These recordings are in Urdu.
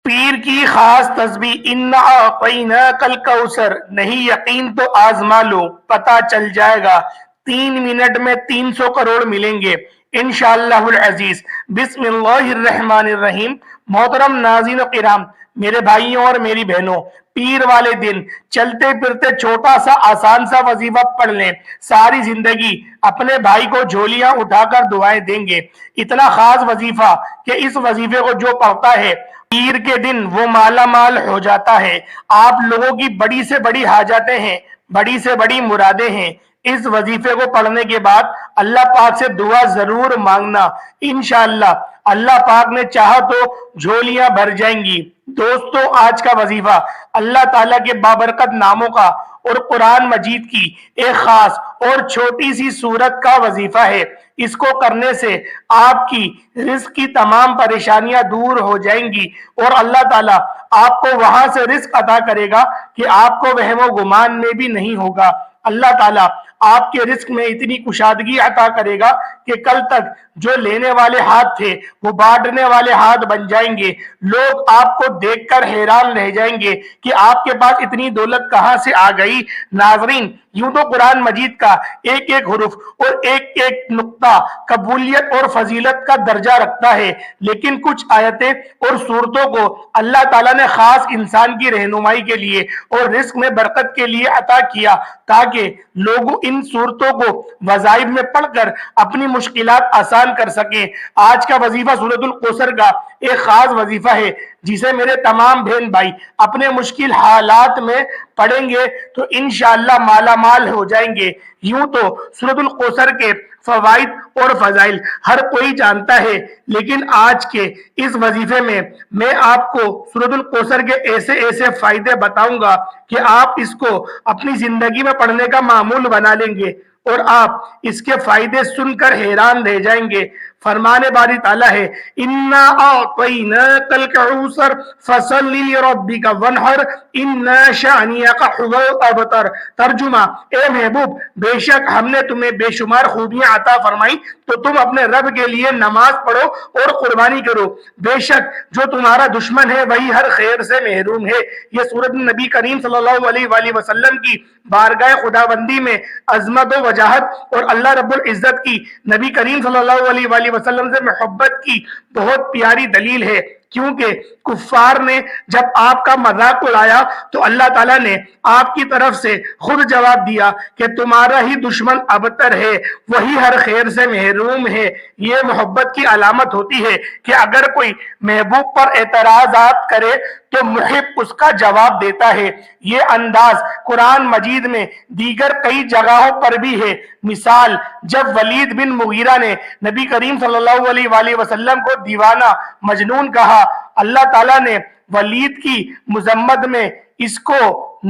پیر کی خاص تسبیح انا اعطیناک الکوثر نہیں، یقین تو آزما لو پتہ چل جائے گا، 3 منٹ میں 300 کروڑ ملیں گے انشاءاللہ العزیز۔ بسم اللہ الرحمن الرحیم۔ محترم ناظرین و کرام، میرے بھائیوں اور میری بہنوں، پیر والے دن چلتے پھرتے چھوٹا سا آسان سا وظیفہ پڑھ لیں، ساری زندگی اپنے بھائی کو جھولیاں اٹھا کر دعائیں دیں گے۔ اتنا خاص وظیفہ کہ اس وظیفے کو جو پڑھتا ہے پیر کے دن وہ مالا مال ہو جاتا ہے۔ آپ لوگوں کی بڑی سے بڑی حاجتیں ہیں، بڑی سے بڑی مرادیں ہیں، اس وظیفے کو پڑھنے کے بعد اللہ پاک سے دعا ضرور مانگنا، انشاءاللہ اللہ پاک نے چاہا تو جھولیاں بھر جائیں گی۔ دوستو، آج کا وظیفہ اللہ تعالیٰ کے بابرکت ناموں کا اور قرآن مجید کی ایک خاص اور چھوٹی سی سورت کا وظیفہ ہے۔ اس کو کرنے سے آپ کی رزق کی تمام پریشانیاں دور ہو جائیں گی اور اللہ تعالیٰ آپ کو وہاں سے رزق عطا کرے گا کہ آپ کو وہم و گمان میں بھی نہیں ہوگا۔ اللہ تعالیٰ آپ کے رزق میں اتنی کشادگی عطا کرے گا کہ کل تک جو لینے والے ہاتھ تھے وہ بانٹنے والے ہاتھ بن جائیں گے۔ لوگ آپ کو دیکھ کر حیران رہ جائیں گے کہ آپ کے پاس اتنی دولت کہاں سے آ گئی۔ ناظرین، یوں تو قرآن مجید کا ایک ایک حرف اور ایک ایک نقطہ قبولیت اور فضیلت کا درجہ رکھتا ہے، لیکن کچھ آیتیں اور صورتوں کو اللہ تعالیٰ نے خاص انسان کی رہنمائی کے لیے اور رزق میں برکت کے لیے عطا کیا تاکہ لوگ ان صورتوں کو وظائف میں پڑھ کر اپنی مشکلات آسان کر سکیں۔ آج کا وظیفہ سورۃ الکوثر کا ایک خاص وظیفہ ہے جسے میرے تمام بہن بھائی اپنے مشکل حالات میں پڑھیں گے تو انشاءاللہ مالا مال ہو جائیں گے۔ یوں تو سورۃ الکوثر کے فوائد اور فضائل ہر کوئی جانتا ہے، لیکن آج کے اس وظیفے میں آپ کو سورۃ الکوثر کے ایسے ایسے فائدے بتاؤں گا کہ آپ اس کو اپنی زندگی میں پڑھنے کا معمول بنا لیں گے اور آپ اس کے فائدے سن کر حیران رہ جائیں گے۔ فرمان باری تعالیٰ ہے انا اعطیناک الکوثر فصل لربک وانحر ان شانئک هو الابتر۔ ترجمہ، اے محبوب، بے شک ہم نے تمہیں بے شمار خوبیاں عطا فرمائی تو تم اپنے رب کے لیے نماز پڑھو اور قربانی کرو، بے شک جو تمہارا دشمن ہے وہی ہر خیر سے محروم ہے۔ یہ سورت نبی کریم صلی اللہ علیہ وآلہ وسلم کی بارگاہ خداوندی میں عظمت و وجاہت اور اللہ رب العزت کی نبی کریم صلی اللہ علیہ وآلہ وسلم سے محبت کی بہت پیاری دلیل ہے، کیونکہ کفار نے جب آپ کا مذاق اڑایا تو اللہ تعالیٰ نے آپ کی طرف سے خود جواب دیا کہ تمہارا ہی دشمن ابتر ہے، وہی ہر خیر سے محروم ہے۔ یہ محبت کی علامت ہوتی ہے کہ اگر کوئی محبوب پر اعتراضات کرے تو محب اس کا جواب دیتا ہے۔ یہ انداز قرآن مجید میں دیگر کئی جگہوں پر بھی ہے۔ مثال، جب ولید بن مغیرہ نے نبی کریم صلی اللہ علیہ وآلہ وسلم کو دیوانہ مجنون کہا، اللہ تعالیٰ نے ولید کی مذمت میں اس کو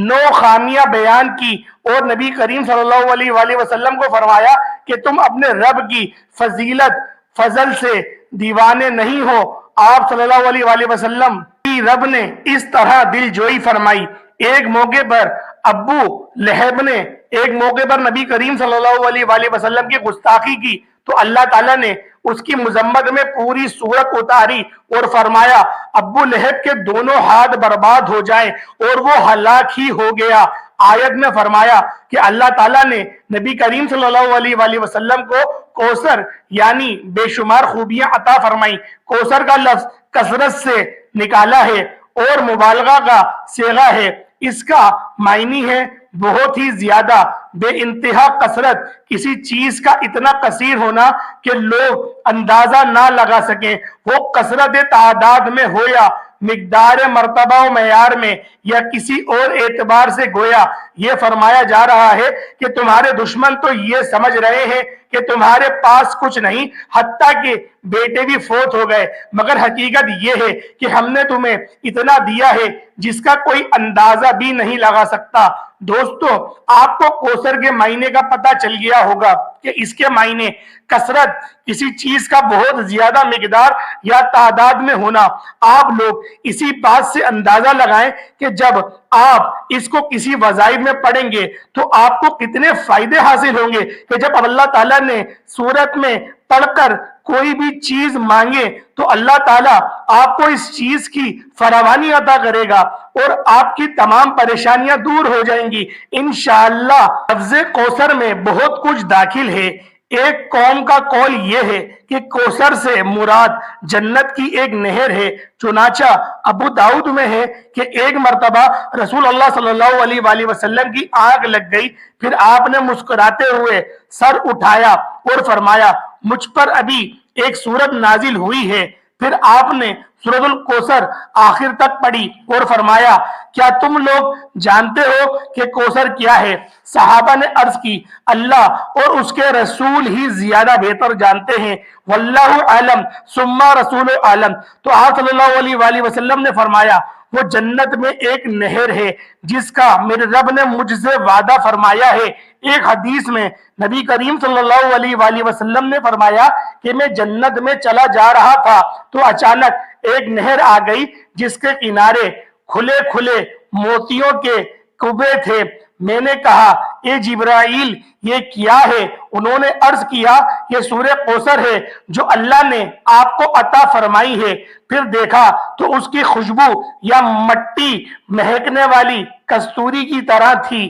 9 خامیاں بیان کی اور نبی کریم صلی اللہ علیہ وآلہ وسلم کو فرمایا کہ تم اپنے رب کی فضیلت فضل سے دیوانے نہیں ہو۔ آپ صلی اللہ علیہ وآلہ وسلم کی رب نے اس طرح دل جوئی فرمائی۔ ایک موقع پر ابو لہب نے ایک موقع پر نبی کریم صلی اللہ علیہ وآلہ وسلم کی گستاخی کی تو اللہ تعالیٰ نے اس کی مذمت میں پوری سورت اتاری اور فرمایا ابو لہب کے دونوں ہاتھ برباد ہو جائیں، اور وہ ہلاک ہی ہو گیا۔ آیت میں فرمایا کہ اللہ تعالیٰ نے نبی کریم صلی اللہ علیہ وآلہ وسلم کو کوثر یعنی بے شمار خوبیاں عطا فرمائی۔ کوثر کا لفظ کثرت سے نکالا ہے اور مبالغہ کا صیغہ ہے۔ اس کا معنی ہے بہت ہی زیادہ، بے انتہا کثرت، کسی چیز کا اتنا کثیر ہونا کہ لوگ اندازہ نہ لگا سکیں، وہ کثرت تعداد میں ہو یا مقدار مرتبہ و معیار میں یا کسی اور اعتبار سے۔ گویا یہ فرمایا جا رہا ہے کہ تمہارے دشمن تو یہ سمجھ رہے ہیں کہ تمہارے پاس کچھ نہیں، حتیٰ کہ بیٹے بھی فوت ہو گئے، مگر حقیقت یہ ہے کہ ہم نے تمہیں اتنا دیا ہے جس کا کوئی اندازہ بھی نہیں لگا سکتا۔ دوستو، آپ کو کوثر کے معنی کا پتہ چل گیا ہوگا کہ اس کے معنی کثرت، کسی چیز کا بہت زیادہ مقدار یا تعداد میں ہونا۔ آپ لوگ اسی بات سے اندازہ لگائیں کہ جب آپ اس کو کسی وظائف میں پڑھیں گے تو آپ کو کتنے فائدے حاصل ہوں گے کہ جب اللہ تعالیٰ نے سورت میں پڑھ کر کوئی بھی چیز مانگے تو اللہ تعالیٰ آپ کو اس چیز کی فراوانی عطا کرے گا اور آپ کی تمام پریشانیاں دور ہو جائیں گی انشاءاللہ۔ لفظ کوثر میں بہت کچھ داخل ہے۔ ایک قوم کا قول یہ ہے کہ کوثر سے مراد جنت کی ایک نہر ہے۔ چنانچہ ابو داؤد میں ہے کہ ایک مرتبہ رسول اللہ صلی اللہ علیہ وآلہ وسلم کی آنکھ لگ گئی، پھر آپ نے مسکراتے ہوئے سر اٹھایا اور فرمایا مجھ پر ابھی ایک سورت نازل ہوئی ہے۔ پھر آپ نے سورۃ الکوثر آخر تک پڑھی اور فرمایا کیا تم لوگ جانتے ہو کہ کوثر کیا ہے؟ صحابہ نے عرض کی اللہ اور اس کے رسول ہی زیادہ بہتر جانتے ہیں، واللہ عالم ثم رسول عالم۔ تو آپ صلی اللہ علیہ وآلہ وسلم نے فرمایا وہ جنت میں ایک نہر ہے جس کا میرے رب نے مجھ سے وعدہ فرمایا ہے۔ ایک حدیث میں نبی کریم صلی اللہ علیہ وآلہ وسلم نے فرمایا کہ میں جنت میں چلا جا رہا تھا تو اچانک ایک نہر آ گئی جس کے کنارے کھلے کھلے موتیوں کے کبے تھے۔ میں نے کہا اے جبرائیل یہ کیا ہے؟ انہوں نے عرض کیا یہ سورہ کوثر ہے جو اللہ نے آپ کو عطا فرمائی ہے۔ پھر دیکھا تو اس کی خوشبو یا مٹی مہکنے والی کستوری کی طرح تھی۔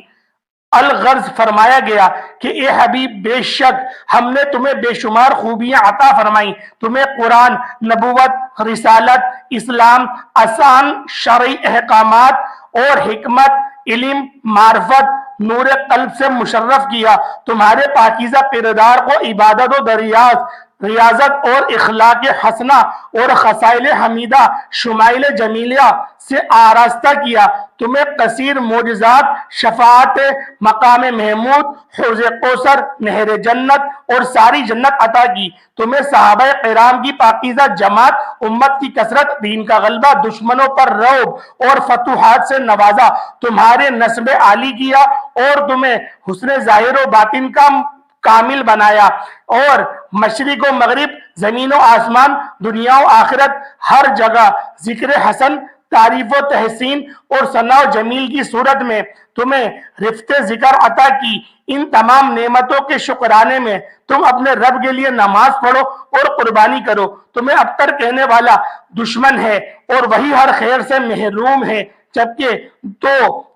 الغرض فرمایا گیا کہ اے حبیب بے شک ہم نے تمہیں بے شمار خوبیاں عطا فرمائیں، تمہیں قرآن، نبوت، رسالت، اسلام، آسان شرعی احکامات اور حکمت، علم، معرفت، نور قلب سے مشرف کیا، تمہارے پاکیزہ کردار کو عبادت و ریاضت اور اخلاق حسنہ اور خصائل حمیدہ شمائل جمیلیہ سے آراستہ کیا، تمہیں کثیر معجزات، شفاعت مقام محمود، حوض کوثر، نہر جنت اور ساری جنت عطا کی، تمہیں صحابہ کرام کی پاکیزہ جماعت، امت کی کثرت، دین کا غلبہ، دشمنوں پر رعب اور فتوحات سے نوازا، تمہارے نسب عالی کیا اور تمہیں حسن ظاہر و باطن کا کامل بنایا، اور مشرق و مغرب، زمین و آسمان، دنیا و آخرت، ہر جگہ ذکر حسن، تعریف و تحسین اور ثنا و جمیل کی صورت میں تمہیں رفت ذکر عطا کی۔ ان تمام نعمتوں کے شکرانے میں تم اپنے رب کے لیے نماز پڑھو اور قربانی کرو، تمہیں ابتر کہنے والا دشمن ہے اور وہی ہر خیر سے محروم ہے، جبکہ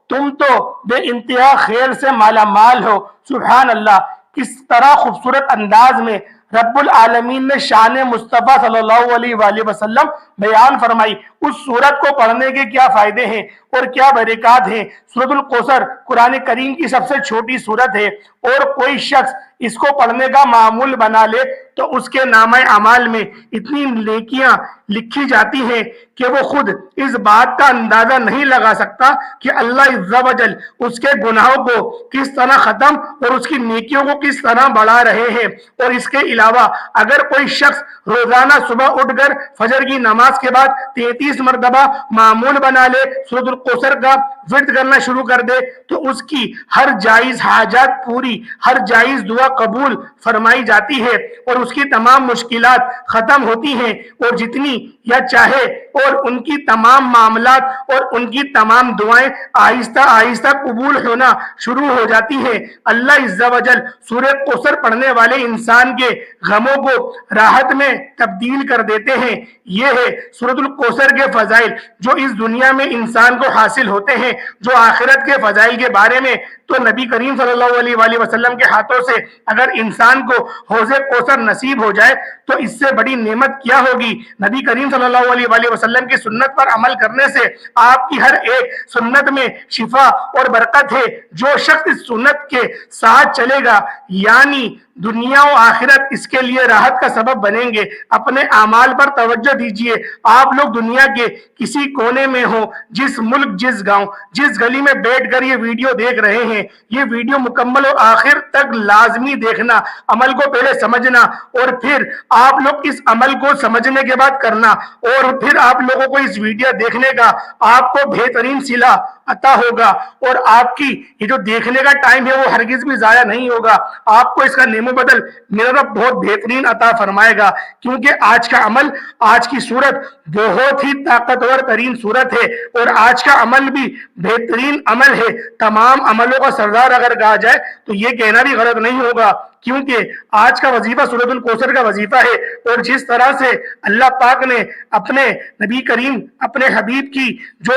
تم تو بے انتہا خیر سے مالا مال ہو۔ سبحان اللہ، کس طرح خوبصورت انداز میں رب العالمین نے شان مصطفیٰ صلی اللہ علیہ وآلہ وسلم بیان فرمائی۔ اس سورت کو پڑھنے کے کیا فائدے ہیں اور کیا برکات ہیں۔ سورۃ الکوثر قرآن کریم کی سب سے چھوٹی سورت ہے اور کوئی شخص اس کو پڑھنے کا معمول بنا لے تو اس کے نامہ اعمال میں اتنی نیکیاں لکھی جاتی ہیں کہ وہ خود اس بات کا اندازہ نہیں لگا سکتا کہ اللہ عز و جل اس کے گناہوں کو کس طرح ختم اور اس کی نیکیوں کو کس طرح بڑھا رہے ہیں۔ اور اس کے علاوہ اگر کوئی شخص روزانہ صبح اٹھ کر فجر کی نماز کے بعد 33 مرتبہ معمول بنا لے، سورۃ الکوثر کا ورد کرنا شروع کر دے، تو اس کی ہر جائز حاجات پوری، ہر جائز دعا قبول فرمائی جاتی ہے اور اس کی تمام مشکلات ختم ہوتی ہیں، اور جتنی یا چاہے اور ان کی تمام معاملات اور ان کی تمام دعائیں آہستہ آہستہ قبول ہونا شروع ہو جاتی ہیں۔ اللہ عز و جل سورہ کوثر پڑھنے والے انسان کے غموں کو راحت میں تبدیل کر دیتے ہیں۔ یہ ہے سورۃ الکوثر کے فضائل جو اس دنیا میں انسان کو حاصل ہوتے ہیں۔ جو آخرت کے فضائل کے بارے میں تو نبی کریم صلی اللہ علیہ وآلہ وسلم کے ہاتھوں سے اگر انسان کو حوض کوثر نصیب ہو جائے تو اس سے بڑی نعمت کیا ہوگی۔ نبی کریم صلی اللہ علیہ وآلہ وسلم کی سنت پر عمل کرنے سے آپ کی ہر ایک سنت میں شفا اور برکت ہے۔ جو شخص اس سنت کے ساتھ چلے گا یعنی دنیا و آخرت اس کے لیے راحت کا سبب بنیں گے۔ اپنے اعمال پر توجہ دیجئے۔ آپ لوگ دنیا کے کسی کونے میں ہو، جس ملک، جس گاؤں، جس گلی میں بیٹھ کر یہ ویڈیو دیکھ رہے ہیں، یہ ویڈیو مکمل اور آخر تک لازمی دیکھنا، عمل کو پہلے سمجھنا اور پھر آپ لوگ اس عمل کو سمجھنے کے بعد کرنا، اور پھر آپ لوگوں کو اس ویڈیو دیکھنے کا آپ کو بہترین صلہ عطا ہوگا، اور آپ کی یہ جو دیکھنے کا ٹائم ہے وہ ہرگز بھی ضائع نہیں ہوگا۔ آپ کو اس کا نعم و بدل میرا رب بہت بہترین عطا فرمائے گا، کیونکہ آج کا عمل، آج کی صورت بہت ہی طاقتور ترین صورت ہے، اور آج کا عمل بھی بہترین عمل ہے۔ تمام عملوں کا سردار اگر کہا جائے تو یہ کہنا بھی غلط نہیں ہوگا کیونکہ آج کا وظیفہ سورۃ الکوثر کا وظیفہ ہے، اور جس طرح سے اللہ پاک نے اپنے نبی کریم اپنے حبیب کی جو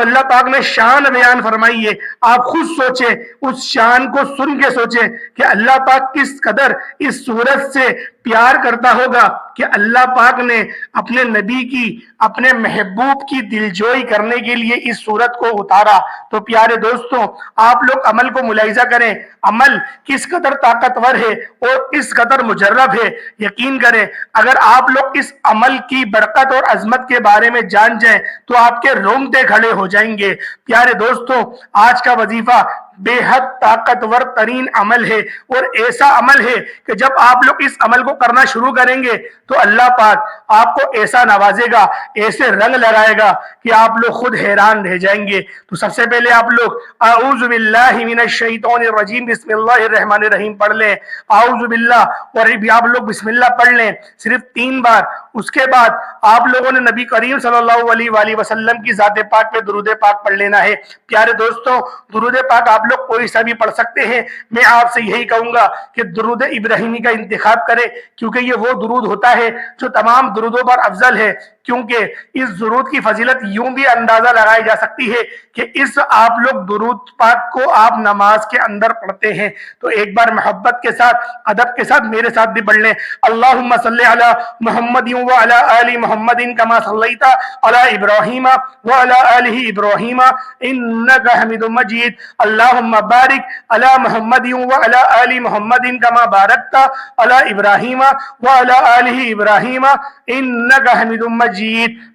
اللہ پاک نے شان بیان فرمائی ہے، آپ خود سوچیں، اس شان کو سن کے سوچیں کہ اللہ پاک کس قدر اس صورت سے پیار کرتا ہوگا کہ اللہ پاک نے اپنے نبی کی اپنے محبوب کی دلجوئی کرنے کے لیے اس صورت کو اتارا۔ تو پیارے دوستوں، آپ لوگ عمل کو ملاحظہ کریں، عمل کس قدر طاقتور ہے اور کس قدر مجرب ہے۔ یقین کریں، اگر آپ لوگ اس عمل کی برکت اور عظمت کے بارے میں جان جائیں تو آپ کے رونگٹے کھڑے ہو جائیں گے۔ پیارے دوستوں، آج کا وظیفہ بے حد طاقتور ترین عمل ہے، اور ایسا عمل ہے کہ جب آپ لوگ اس عمل کو کرنا شروع کریں گے تو اللہ پاک آپ کو ایسا نوازے گا، ایسے رنگ لگائے گا کہ آپ لوگ خود حیران رہ جائیں گے۔ تو سب سے پہلے آپ لوگ اعوذ باللہ من الشیطان الرجیم بسم اللہ الرحمن الرحیم پڑھ لیں، اعوذ باللہ، اور آپ لوگ بسم اللہ پڑھ لیں صرف 3 بار۔ اس کے بعد آپ لوگوں نے نبی کریم صلی اللہ علیہ وآلہ وسلم کی ذات پاک پہ درود پاک پڑھ لینا ہے۔ پیارے دوستوں، درود پاک آپ لوگ کوئی سا بھی پڑھ سکتے ہیں، میں آپ سے یہی کہوں گا کہ درود ابراہیمی کا انتخاب کریں، کیونکہ یہ وہ درود ہوتا ہے جو تمام درودوں پر افضل ہے، کیونکہ اس درود کی فضیلت یوں بھی اندازہ لگائی جا سکتی ہے کہ اس آپ لوگ درود پاک کو آپ نماز کے اندر پڑھتے ہیں۔ تو ایک بار محبت کے ساتھ، ادب کے ساتھ میرے ساتھ بھی پڑھ لیں، اللہم صلی علی محمد وعلی آل محمد کما صلیت علی ابراہیم وعلی آل ابراہیم انک حمید مجید، اللہم بارک علی محمد وعلی آل محمد کما بارکت علی ابراہیم وعلی آل ابراہیم انک حمید مجید۔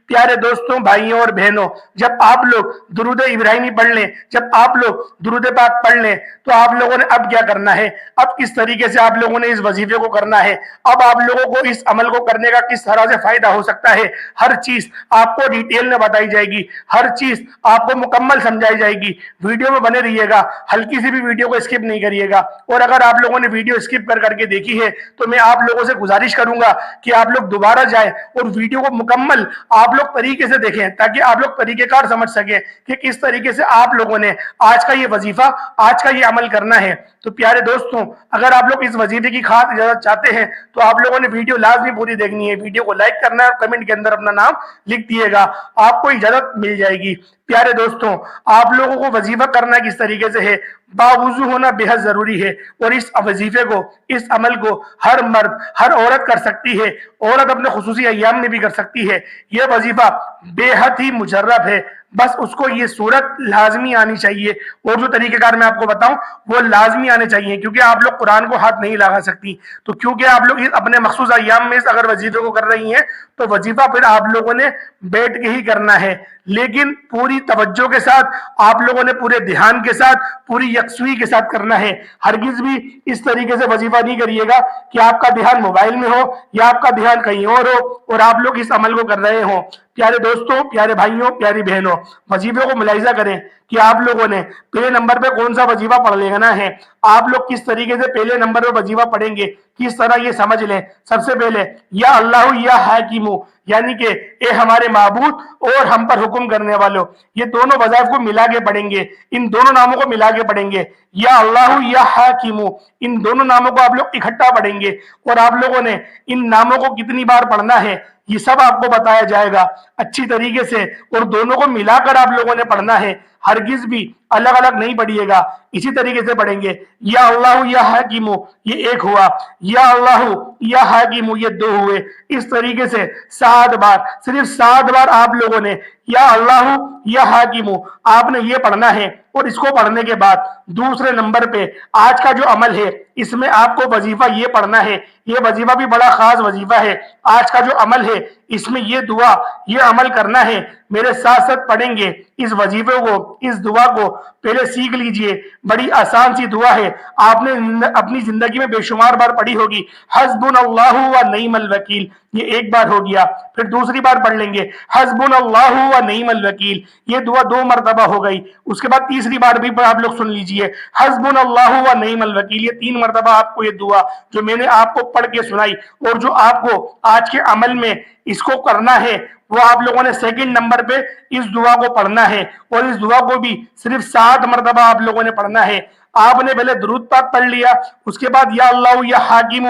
پیارے دوستوں، بھائیوں اور بہنوں، جب آپ لوگ درود ابراہیمی پڑھ لیں، جب آپ لوگ درود پاک پڑھ لیں، تو آپ لوگوں نے اب کیا کرنا ہے، اب کس طریقے سے آپ لوگوں نے اس وظیفے کو کرنا ہے، اب آپ لوگوں کو اس عمل کو کرنے کا کس طرح سے فائدہ ہو سکتا ہے، ہر چیز آپ کو ڈیٹیل میں بتائی جائے گی، ہر چیز آپ کو مکمل سمجھائی جائے گی۔ ویڈیو میں بنے رہیے گا، ہلکی سی بھی ویڈیو کو اسکپ نہیں کریے گا، اور اگر آپ لوگوں نے ویڈیو اسکپ کر کے دیکھی ہے تو میں آپ لوگوں سے گزارش کروں گا کہ آپ لوگ دوبارہ جائیں اور ویڈیو کو مکمل آپ لوگ طریقے سے دیکھیں، تاکہ آپ لوگ طریقہ کار سمجھ سکیں کہ کس طریقے سے آپ لوگوں نے آج کا یہ وظیفہ، آج کا یہ عمل کرنا ہے۔ تو پیارے دوستوں، اگر آپ لوگ اس وظیفے کی خاص اجازت چاہتے ہیں تو آپ لوگوں نے ویڈیو لازمی پوری دیکھنی ہے، ویڈیو کو لائک کرنا ہے اور کمنٹ کے اندر اپنا نام لکھ دیے گا، آپ کو اجازت مل جائے گی۔ پیارے دوستوں، آپ لوگوں کو وظیفہ کرنا کس طریقے سے ہے، باوضو ہونا بے حد ضروری ہے، اور اس وظیفے کو، اس عمل کو ہر مرد، ہر عورت کر سکتی ہے، عورت اپنے خصوصی ایام میں بھی کر سکتی ہے۔ یہ وظیفہ بے حد ہی مجرب ہے، بس اس کو یہ صورت لازمی آنی چاہیے، اور جو طریقہ کار میں آپ کو بتاؤں وہ لازمی آنے چاہیے، کیونکہ آپ لوگ قرآن کو ہاتھ نہیں لگا سکتی۔ تو کیونکہ آپ لوگ اپنے مخصوص ایام میں اگر وظیفے کو کر رہی ہیں تو وظیفہ پھر آپ لوگوں نے بیٹھ کے ہی کرنا ہے، لیکن پوری توجہ کے ساتھ آپ لوگوں نے پورے دھیان کے ساتھ، پوری یکسوئی کے ساتھ کرنا ہے۔ ہرگز بھی اس طریقے سے وظیفہ نہیں کریے گا کہ آپ کا دھیان موبائل میں ہو یا آپ کا دھیان کہیں اور ہو اور آپ لوگ اس عمل کو کر رہے ہوں۔ پیارے دوستوں، پیارے بھائیوں، پیاری بہنوں، وظیفے کو ملاحظہ کریں کہ آپ لوگوں نے پہلے نمبر پہ کون سا وظیفہ پڑھ لینا ہے، آپ لوگ کس طریقے سے پہلے نمبر پہ وظیفہ پڑھیں گے، کس طرح یہ سمجھ لیں۔ سب سے پہلے یا اللہ یا حاکم، یعنی کہ اے ہمارے معبود اور ہم پر حکم کرنے والوں، یہ دونوں وظائف کو ملا کے پڑھیں گے، ان دونوں ناموں کو ملا کے پڑھیں گے، یا اللہ یا حاکم، ان دونوں ناموں کو آپ لوگ اکٹھا پڑھیں گے، اور آپ لوگوں نے ان ناموں کو کتنی بار پڑھنا ہے یہ سب آپ کو بتایا جائے گا اچھی طریقے سے، اور دونوں کو ملا کر آپ لوگوں نے پڑھنا ہے، ہرگز بھی الگ الگ نہیں پڑھیے گا، اسی طریقے سے پڑھیں گے۔ یا اللہ یا حاکم یہ ایک ہوا، یا اللہ یا حاکم یہ 2 ہوئے، اس طریقے سے 7 بار، صرف 7 بار آپ لوگوں نے یا اللہ یا حاکم آپ نے یہ پڑھنا ہے۔ اور اس کو پڑھنے کے بعد دوسرے نمبر پہ آج کا جو عمل ہے اس میں آپ کو وظیفہ یہ پڑھنا ہے، یہ وظیفہ بھی بڑا خاص وظیفہ ہے، آج کا جو عمل ہے اس میں یہ دعا، یہ عمل کرنا ہے، میرے ساتھ ساتھ پڑھیں گے اس وظیفے کو، اس دعا کو پہلے سیکھ لیجئے، بڑی آسان سی دعا ہے، آپ نے اپنی زندگی میں بے شمار بار پڑھی ہوگی، حسبنا اللہ و نعم الوکیل، یہ ایک بار ہو گیا، پھر دوسری بار پڑھ لیں گے حسبنا اللہ و نعم الوکیل، یہ دعا 2 مرتبہ ہو گئی، اس کے بعد تیسری بار بھی آپ لوگ سن لیجئے حسبنا اللہ و نعم الوکیل، یہ 3 مرتبہ آپ کو یہ دعا جو میں نے آپ کو پڑھ کے سنائی اور جو آپ کو آج کے عمل میں اس کو کرنا ہے، وہ آپ لوگوں نے سیکنڈ نمبر پہ اس دعا کو پڑھنا ہے، اور اس دعا کو بھی صرف 7 مرتبہ آپ لوگوں نے پڑھنا ہے۔ آپ نے پہلے درود پاک پڑھ لیا، اس کے بعد یا اللہ یا حاکم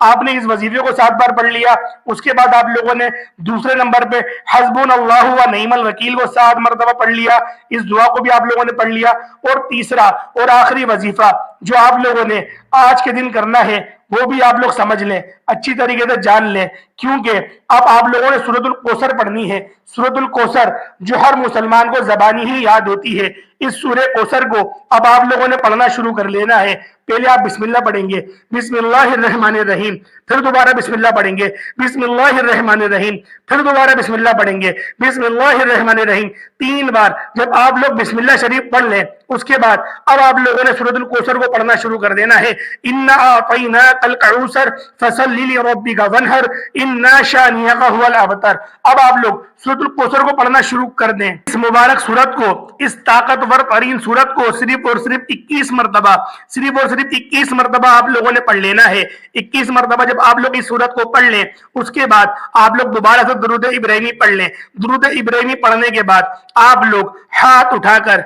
آپ نے اس وظیفے کو 7 بار پڑھ لیا، اس کے بعد آپ لوگوں نے دوسرے نمبر پہ حسبنا اللہ و نعم الوکیل کو 7 مرتبہ پڑھ لیا، اس دعا کو بھی آپ لوگوں نے پڑھ لیا، اور تیسرا اور آخری وظیفہ جو آپ لوگوں نے آج کے دن کرنا ہے وہ بھی آپ لوگ سمجھ لیں، اچھی طریقے سے جان لیں، کیونکہ اب آپ لوگوں نے سورۃ الکوثر پڑھنی ہے۔ سورۃ الکوثر جو ہر مسلمان کو زبانی ہی یاد ہوتی ہے، اس سورہ کوثر کو اب آپ لوگوں نے پڑھنا شروع کر لینا ہے۔ پہلے آپ بسم اللہ پڑھیں گے، بسم اللہ الرحمن الرحیم، پھر دوبارہ بسم اللہ پڑھیں گے، بسم اللہ الرحمن الرحیم، پھر دوبارہ بسم اللہ پڑھیں گے، بسم اللہ الرحمن الرحیم 3 بار۔ جب آپ لوگ بسم اللہ شریف پڑھ لیں اس کے بعد اب آپ لوگوں نے سورۃ الکوثر کو پڑھنا شروع کر دینا ہے۔ انا اعطیناک الکوثر فصل لربک وانحر ان شانئک هو الابتر۔ اب آپ لوگ سورۃ الکوثر کو پڑھنا شروع کر دیں۔ اس مبارک سورت کو، اس طاقتور ترین سورت کو صرف اور صرف 21 مرتبہ، صرف اور صرف 21 مرتبہ آپ لوگوں نے پڑھ لینا ہے۔ 21 مرتبہ جب آپ لوگ اس سورت کو پڑھ لیں اس کے بعد آپ لوگ دوبارہ سے درود ابراہیمی پڑھ لیں۔ درود ابراہیمی پڑھنے کے بعد آپ لوگ ہاتھ اٹھا کر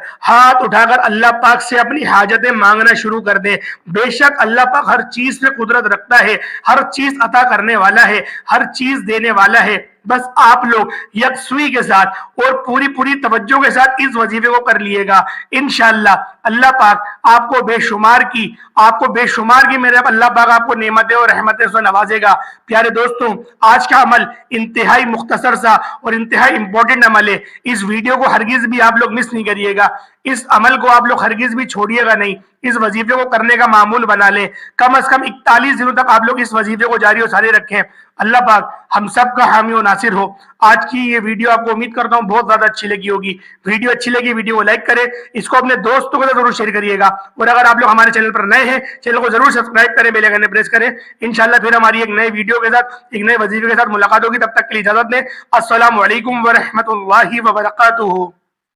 اللہ پاک سے اپنی حاجتیں مانگنا شروع کر دیں۔ بے شک اللہ پاک ہر چیز پہ قدرت رکھتا ہے، ہر چیز عطا کرنے والا ہے، ہر چیز دینے والا ہے۔ بس آپ لوگ یکسوئی کے ساتھ اور پوری توجہ کے ساتھ اس وظیفے کو کر لیے گا، انشاءاللہ اللہ پاک آپ کو بے شمار کی میرے اللہ پاک آپ کو نعمتیں اور رحمتیں سے نوازے گا۔ پیارے دوستوں، آج کا عمل انتہائی مختصر سا اور انتہائی امپورٹنٹ عمل ہے، اس ویڈیو کو ہرگز بھی آپ لوگ مس نہیں کریے گا، اس عمل کو آپ لوگ ہرگز بھی چھوڑیے گا نہیں، اس وظیفے کو کرنے کا معمول بنا لیں۔ کم از کم 41 دنوں تک آپ لوگ اس وظیفے کو جاری و ساری رکھیں۔ اللہ پاک ہم سب کا حامی و ناصر ہو۔ آج کی یہ ویڈیو آپ کو امید کرتا ہوں بہت زیادہ اچھی لگی ہوگی۔ ویڈیو اچھی لگی ویڈیو کو لائک کریں، اس کو اپنے دوستوں کے ساتھ ضرور شیئر کریے گا، اور اگر آپ لوگ ہمارے چینل پر نئے ہیں چینل کو ضرور سبسکرائب کریں، بیل آئیکن پریس کریں۔ انشاءاللہ پھر ہماری ایک نئے ویڈیو کے ساتھ، ایک نئے وظیفے کے ساتھ ملاقات ہوگی، تب تک کے لیے اجازت دیں۔ السلام علیکم ورحمۃ اللہ وبرکاتہ۔